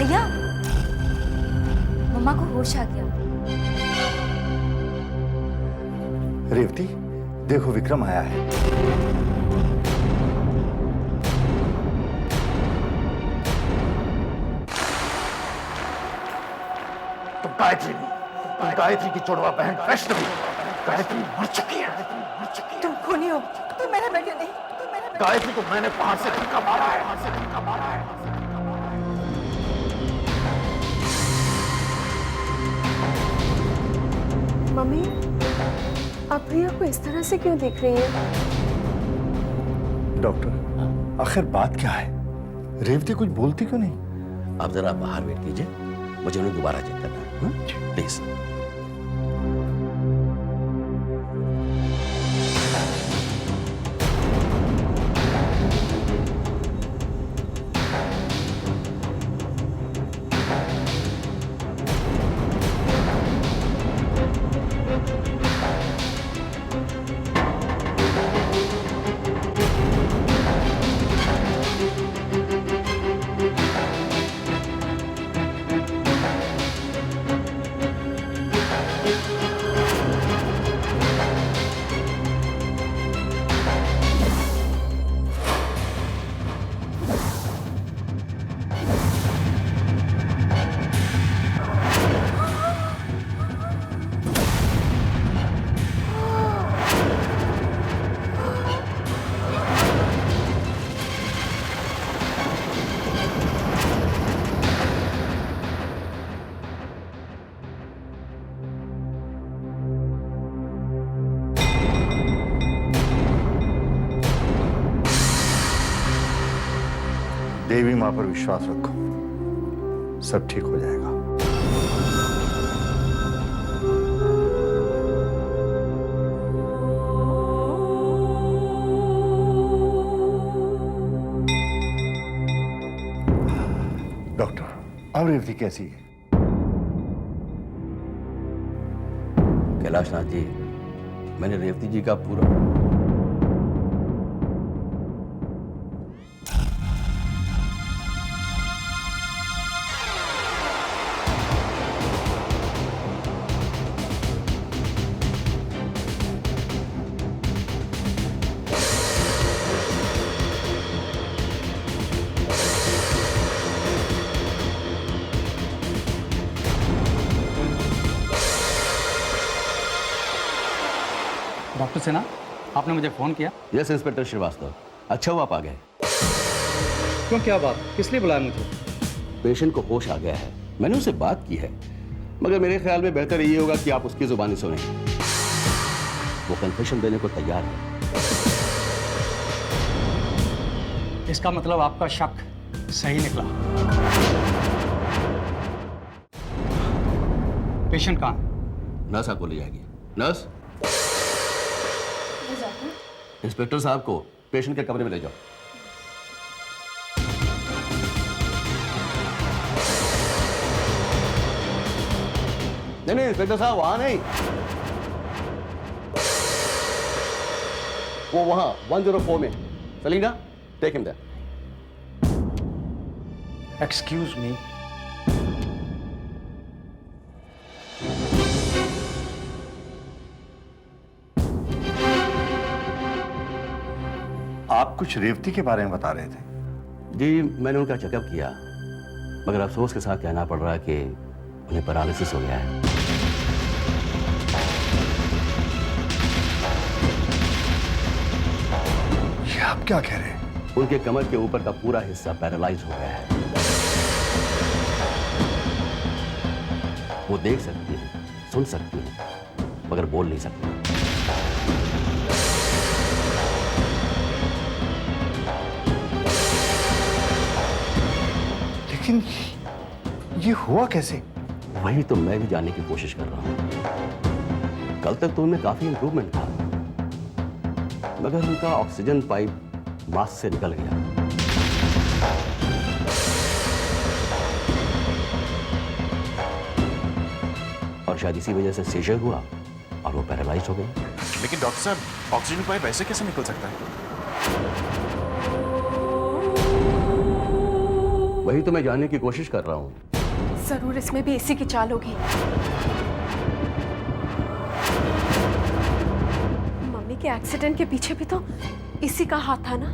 भैया, मम्मा को होश आ गया। रेवती, देखो विक्रम आया है। तुम गायत्री की जुड़वा बहन वैष्णवी, गायत्री मर चुकी है। तुम खूनी हो, तुम मेरे बेटे नहीं, तुम मेरे बेटे। गायत्री को मैंने बाहर से धक्का मारा है। मम्मी, आप भैया को इस तरह से क्यों देख रही हैं? डॉक्टर, आखिर बात क्या है? रेवती कुछ बोलती क्यों नहीं? आप जरा बाहर वेट कीजिए, मुझे उन्हें दोबारा चेक करना है, प्लीज। देवी मां पर विश्वास रखो, सब ठीक हो जाएगा। डॉक्टर, अब रेवती कैसी है? कैलाशनाथ जी, मैंने रेवती जी का पूरा डॉक्टर सिन्हा, आपने मुझे फोन किया? यस इंस्पेक्टर श्रीवास्तव, अच्छा हुआ आप आ गए। क्यों, क्या बात, किस लिए बुलाया मुझे? पेशेंट को होश आ गया है, मैंने उससे बात की है, मगर मेरे ख्याल में बेहतर ये होगा कि आप उसकी जुबानी सुने। वो कन्फेशन देने को तैयार है। इसका मतलब आपका शक सही निकला। पेशेंट कहाँ? नर्स आपको ले जाएगी। नर्स, इंस्पेक्टर साहब को पेशेंट के कमरे में ले जाओ। नहीं, इंस्पेक्टर साहब वहां नहीं, वो वहां 104 में। Salina, take him there. Excuse me. आप कुछ रेवती के बारे में बता रहे थे। जी, मैंने उनका चेकअप किया, मगर अफसोस के साथ कहना पड़ रहा है कि उन्हें पैरालिसिस हो गया है। ये आप क्या कह रहे हैं? उनके कमर के ऊपर का पूरा हिस्सा पैरालाइज हो गया है। वो देख सकती है, सुन सकती है, मगर बोल नहीं सकती। लेकिन ये हुआ कैसे? वही तो मैं भी जानने की कोशिश कर रहा हूं। कल तक तो उनमें काफी इंप्रूवमेंट था, मगर उनका ऑक्सीजन पाइप मास्क से निकल गया। और शायद इसी वजह से सीजर हुआ और वो पैरालाइज हो गए। लेकिन डॉक्टर साहब, ऑक्सीजन पाइप ऐसे कैसे निकल सकता है? वही तो मैं जानने की कोशिश कर रहा हूँ। जरूर इसमें भी इसी की चाल होगी। मम्मी के एक्सीडेंट के पीछे भी तो इसी का हाथ था ना।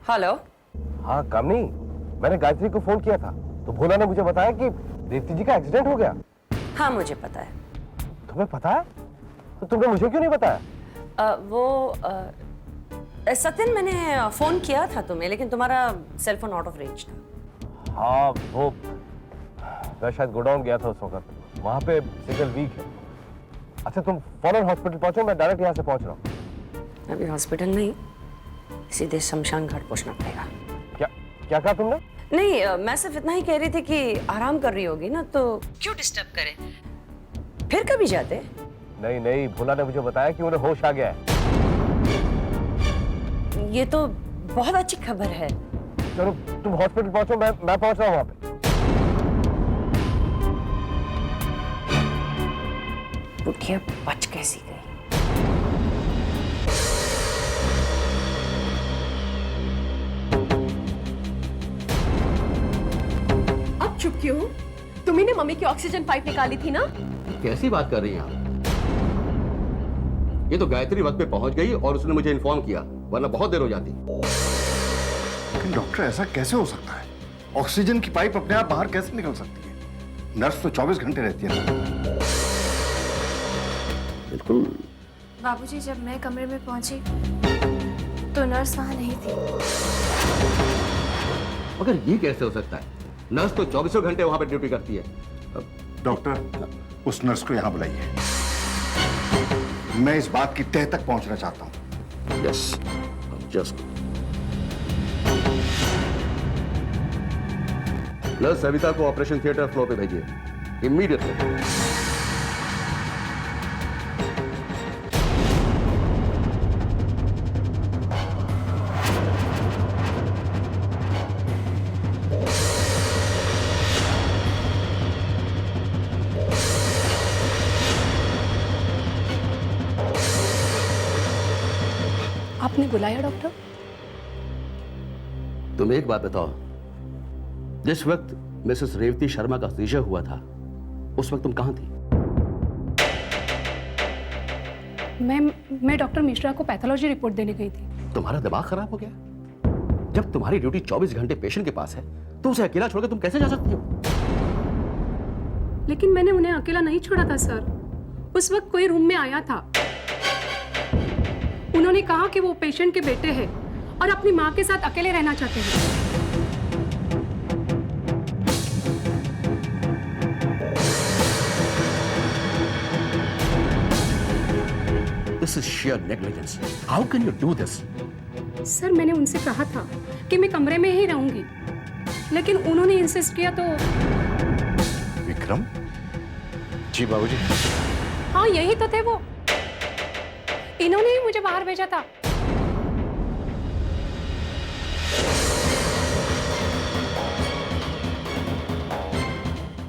हेलो। हाँ कामनी, मैंने गायत्री को फोन किया था तो भोला ने मुझे बताया कि रेवती जी का एक्सीडेंट हो गया। हाँ मुझे पता है। तुम्हें पता है? तो तुमने मुझे क्यों नहीं बताया? सत्यन, मैंने फोन किया था तुम्हें, लेकिन तुम्हारा cell phone out of range था। हाँ वो मैं शायद गोडाउन गया था उस वक्त, वहां पे सिग्नल वीक है। अच्छा तुम फौरन हॉस्पिटल पहुंचो, मैं डायरेक्ट यहाँ से पहुंच रहा हूँ। अभी हॉस्पिटल नहीं, सीधे शमशान घाट पहुंचना पड़ेगा। क्या क्या कहा तुमने? नहीं, मैं सिर्फ इतना ही कह रही थी कि आराम कर रही होगी ना, तो क्यों डिस्टर्ब करे, फिर कभी जाते। नहीं नहीं, भोला ने मुझे बताया कि उन्हें होश आ गया है। ये तो बहुत अच्छी खबर है। चलो तुम हॉस्पिटल पहुंचो, मैं पहुंच रहा हूँ वहां पे। बुढ़िया बच कैसी गई। अब चुप क्यों? तुम्ही ने मम्मी की ऑक्सीजन पाइप निकाली थी ना? कैसी बात कर रही हैं आप? ये तो गायत्री वक्त पे पहुंच गई और उसने मुझे इन्फॉर्म किया, वरना बहुत देर हो जाती। लेकिन डॉक्टर ऐसा कैसे हो सकता है? ऑक्सीजन की पाइप अपने आप बाहर कैसे निकल सकती है? नर्स तो 24 घंटे रहती है। बिल्कुल। बाबूजी, जब मैं कमरे में पहुंची तो नर्स वहां नहीं थी। मगर ये कैसे हो सकता है? नर्स तो 24 घंटे वहां पर ड्यूटी करती है। डॉक्टर, उस नर्स को यहां बुलाइए। मैं इस बात की तह तक पहुंचना चाहता हूं। Yes, just. प्लस सविता को ऑपरेशन थिएटर फ्लोर पे भेजिए इमीडिएटली। आपने बुलाया डॉक्टर? तुम एक बात बताओ, जिस वक्त मिसेस रेवती शर्मा का सीजर हुआ था उस वक्त तुम कहां थी? मैं डॉक्टर मिश्रा को पैथोलॉजी रिपोर्ट देने गई थी। तुम्हारा दिमाग खराब हो गया? जब तुम्हारी ड्यूटी 24 घंटे पेशेंट के पास है तो उसे अकेला छोड़कर तुम कैसे जा सकती हो? लेकिन मैंने उन्हें अकेला नहीं छोड़ा था सर। उस वक्त कोई रूम में आया था। उन्होंने कहा कि वो पेशेंट के बेटे हैं और अपनी मां के साथ अकेले रहना चाहते हैं। This is sheer negligence. How can you do this? Sir, मैंने उनसे कहा था कि मैं कमरे में ही रहूंगी, लेकिन उन्होंने इंसिस्ट किया तो। विक्रम? जी बाबूजी। हाँ, यही तो थे वो। इन्होंने ही मुझे बाहर भेजा था।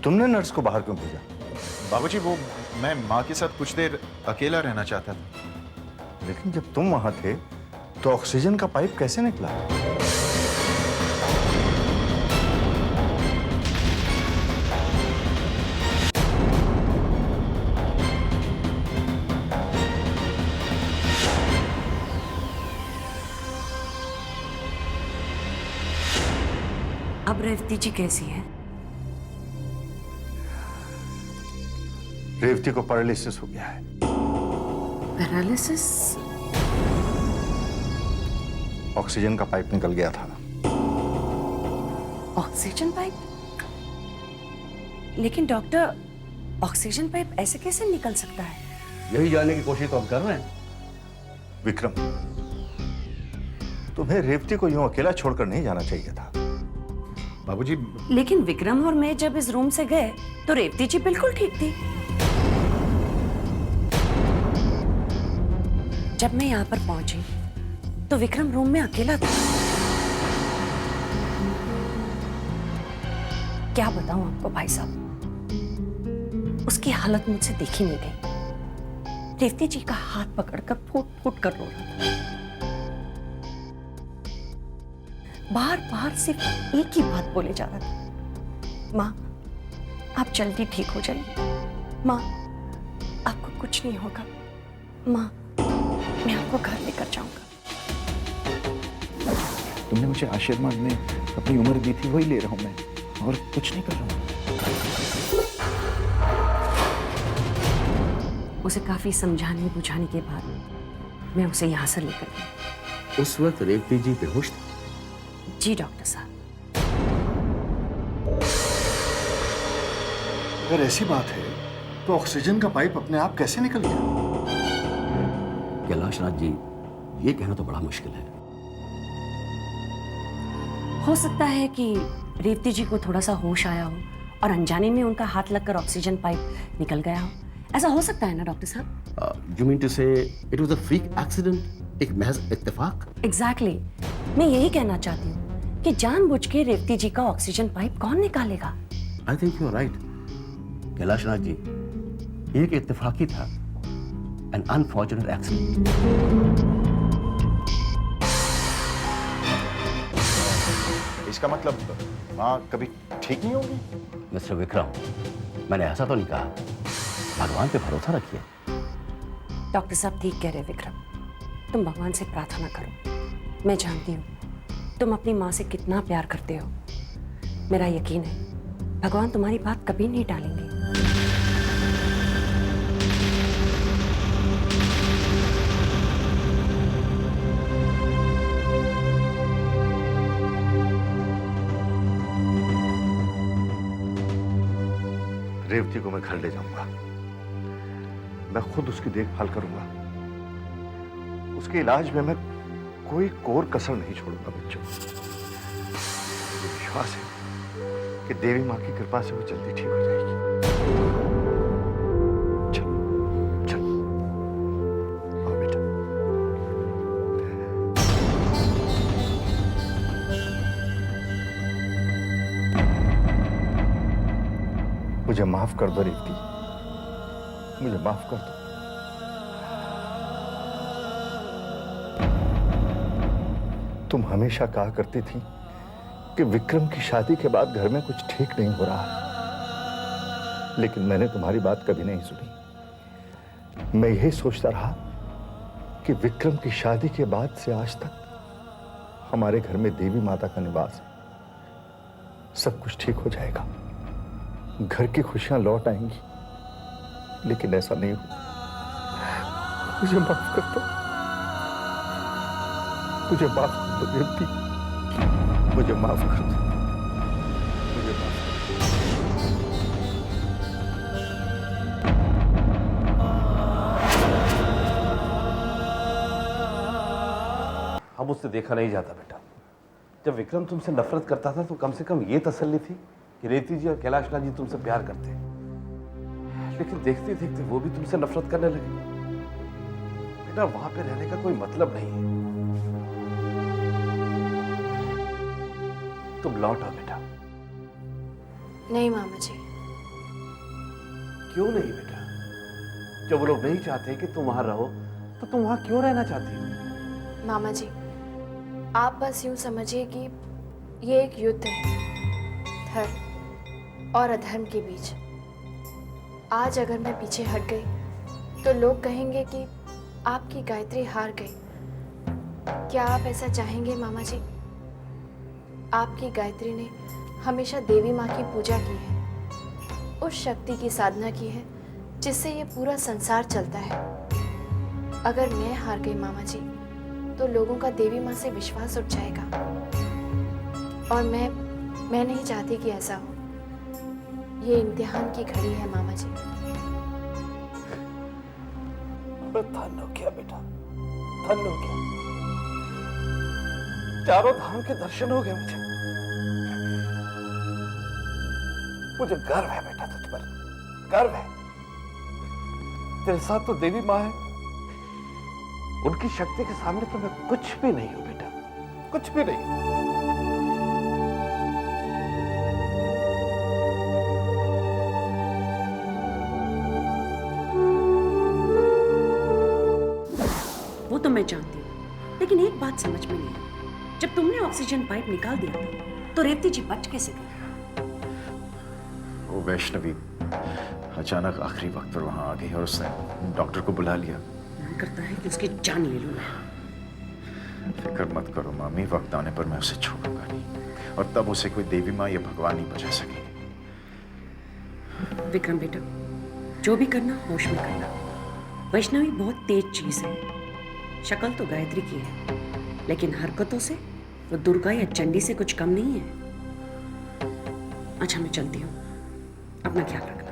तुमने नर्स को बाहर क्यों भेजा? बाबूजी, वो मैं माँ के साथ कुछ देर अकेला रहना चाहता था। लेकिन जब तुम वहां थे तो ऑक्सीजन का पाइप कैसे निकला? अब रेवती जी कैसी है? रेवती को पैरालिसिस हो गया है। पैरालिसिस? ऑक्सीजन का पाइप निकल गया था। Oxygen pipe? लेकिन डॉक्टर, ऑक्सीजन पाइप ऐसे कैसे निकल सकता है? यही जानने की कोशिश तो हम कर रहे हैं। विक्रम, तुम्हें रेवती को यूं अकेला छोड़कर नहीं जाना चाहिए था। बाबूजी, लेकिन विक्रम और मैं जब इस रूम से गए तो रेवती जी बिल्कुल ठीक थी। जब मैं यहाँ पर पहुंची तो विक्रम रूम में अकेला था। क्या बताऊं आपको भाई साहब, उसकी हालत मुझसे देखी नहीं गई। रेवती जी का हाथ पकड़कर फूट फूट कर रो रहा था। बार बार सिर्फ एक ही बात बोले जा रहा था, माँ आप जल्दी ठीक हो जाइए, माँ आपको कुछ नहीं होगा, माँ मैं आपको घर लेकर जाऊंगा। तुमने मुझे आशीर्वाद में अपनी उम्र दी थी, वही ले रहा हूं मैं, और कुछ नहीं कर रहा हूं। उसे काफी समझाने बुझाने के बाद मैं उसे यहां से लेकर गई। उस वक्त रेवती जी बेहोश थी? जी डॉक्टर साहब। अगर ऐसी बात है तो ऑक्सीजन का पाइप अपने आप कैसे निकल गया? कैलाश नाथ जी, ये कहना तो बड़ा मुश्किल है। हो सकता है कि रेवती जी को थोड़ा सा होश आया हो और अनजाने में उनका हाथ लगकर ऑक्सीजन पाइप निकल गया हो। ऐसा हो सकता है ना डॉक्टर साहब? यू मीन टू से it was a freak accident, एक महज इत्तेफाक? एग्जैक्टली मैं यही कहना चाहती हूँ कि जानबूझ के रेवती जी का ऑक्सीजन पाइप कौन निकालेगा? I think you are right Kailash Nath ji, ये एक इत्तेफाकी था, एन अनफॉर्चुनेट एक्सीडेंट। इसका मतलब माँ कभी ठीक नहीं होगी? मिस्टर विक्रम, मैंने ऐसा तो नहीं कहा, भगवान पे भरोसा रखिए। डॉक्टर साहब ठीक कह रहे विक्रम, तुम भगवान से प्रार्थना करो। मैं जानती हूँ तुम अपनी माँ से कितना प्यार करते हो। मेरा यकीन है भगवान तुम्हारी बात कभी नहीं टालेंगे। रेवती को मैं घर ले जाऊंगा, मैं खुद उसकी देखभाल करूंगा, उसके इलाज में मैं कोई कोर कसर नहीं छोड़ूंगा बच्चों। मुझे विश्वास है कि देवी माँ की कृपा से वो जल्दी ठीक हो जाएगी। चल चल आओ बेटा। मुझे माफ कर दो रेवती, मुझे माफ कर दो। तुम हमेशा कहा करती थी कि विक्रम की शादी के बाद घर में कुछ ठीक नहीं हो रहा है, लेकिन मैंने तुम्हारी बात कभी नहीं सुनी। मैं यही सोचता रहा कि विक्रम की शादी के बाद से आज तक हमारे घर में देवी माता का निवास है, सब कुछ ठीक हो जाएगा, घर की खुशियां लौट आएंगी, लेकिन ऐसा नहीं हुआ। मुझे माफ कर दो, मुझे माफ कर दो रेवती, मुझे माफ कर दो, मुझे माफ अब उससे देखा नहीं जाता बेटा। जब विक्रम तुमसे नफरत करता था तो कम से कम ये तसल्ली थी कि रेवती जी और कैलाश नाथ जी तुमसे प्यार करते हैं, लेकिन देखते देखते वो भी तुमसे नफरत करने लगे। बेटा वहां पे रहने का कोई मतलब नहीं है, तुम लौट आओ बेटा। नहीं मामा जी। क्यों नहीं बेटा? जब वो लोग नहीं चाहते कि तुम वहां रहो तो तुम वहां क्यों रहना चाहती हो? मामा जी आप बस यूं समझिए कि ये एक युद्ध है धर्म और अधर्म के बीच। आज अगर मैं पीछे हट गई तो लोग कहेंगे कि आपकी गायत्री हार गई। क्या आप ऐसा चाहेंगे मामा जी? आपकी गायत्री ने हमेशा देवी माँ की पूजा की है, उस शक्ति की साधना की है जिससे ये पूरा संसार चलता है। अगर मैं हार गई मामा जी तो लोगों का देवी माँ से विश्वास उठ जाएगा, और मैं नहीं चाहती कि ऐसा हो। ये इम्तिहान की घड़ी है मामा जी। धन हो गया बेटा, धन हो गया, चारों धाम के दर्शन हो गए मुझे गर्व है बेटा तुझ पर, गर्व है। तेरे साथ तो देवी माँ है, उनकी शक्ति के सामने तो मैं कुछ भी नहीं हूं बेटा, कुछ भी नहीं। तो मैं जानती हूँ, लेकिन एक बात समझ में नहीं आई। जब तुमने ऑक्सीजन पाइप निकाल दिया था तो रेवती जी बच कैसे गई? वो वैष्णवी अचानक आखिरी वक्त पर वहां आ गई और उसने डॉक्टर को बुला लिया। मन करता है कि उसकी जान ले लूं मैं। फिक्र मत करो मामी, वक्त आने पर मैं उसे छोड़ूंगा नहीं और तब उसे कोई देवी माँ या भगवान नहीं बचा सकेंगे। विक्रम बेटा, जो भी करना होश में करना। वैष्णवी बहुत तेज चीज है। शक्ल तो गायत्री की है, लेकिन हरकतों से वो दुर्गा या चंडी से कुछ कम नहीं है। अच्छा मैं चलती हूँ, अपना ख्याल रखना।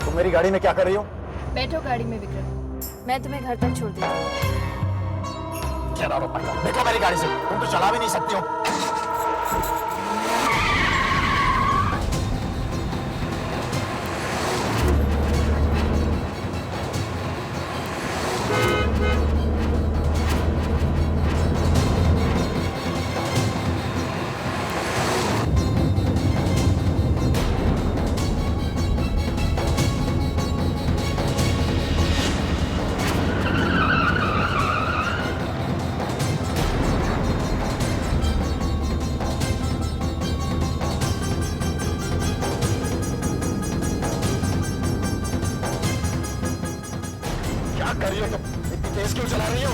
तुम मेरी गाड़ी में क्या कर रही हो? बैठो गाड़ी में विक्रम, मैं तुम्हें घर तक छोड़ देती हूँ। क्या देखो मेरी गाड़ी से, तुम तो चला भी नहीं सकती हो। क्या कर रही हो तुम? इतनी तेज क्यों चला रही हो?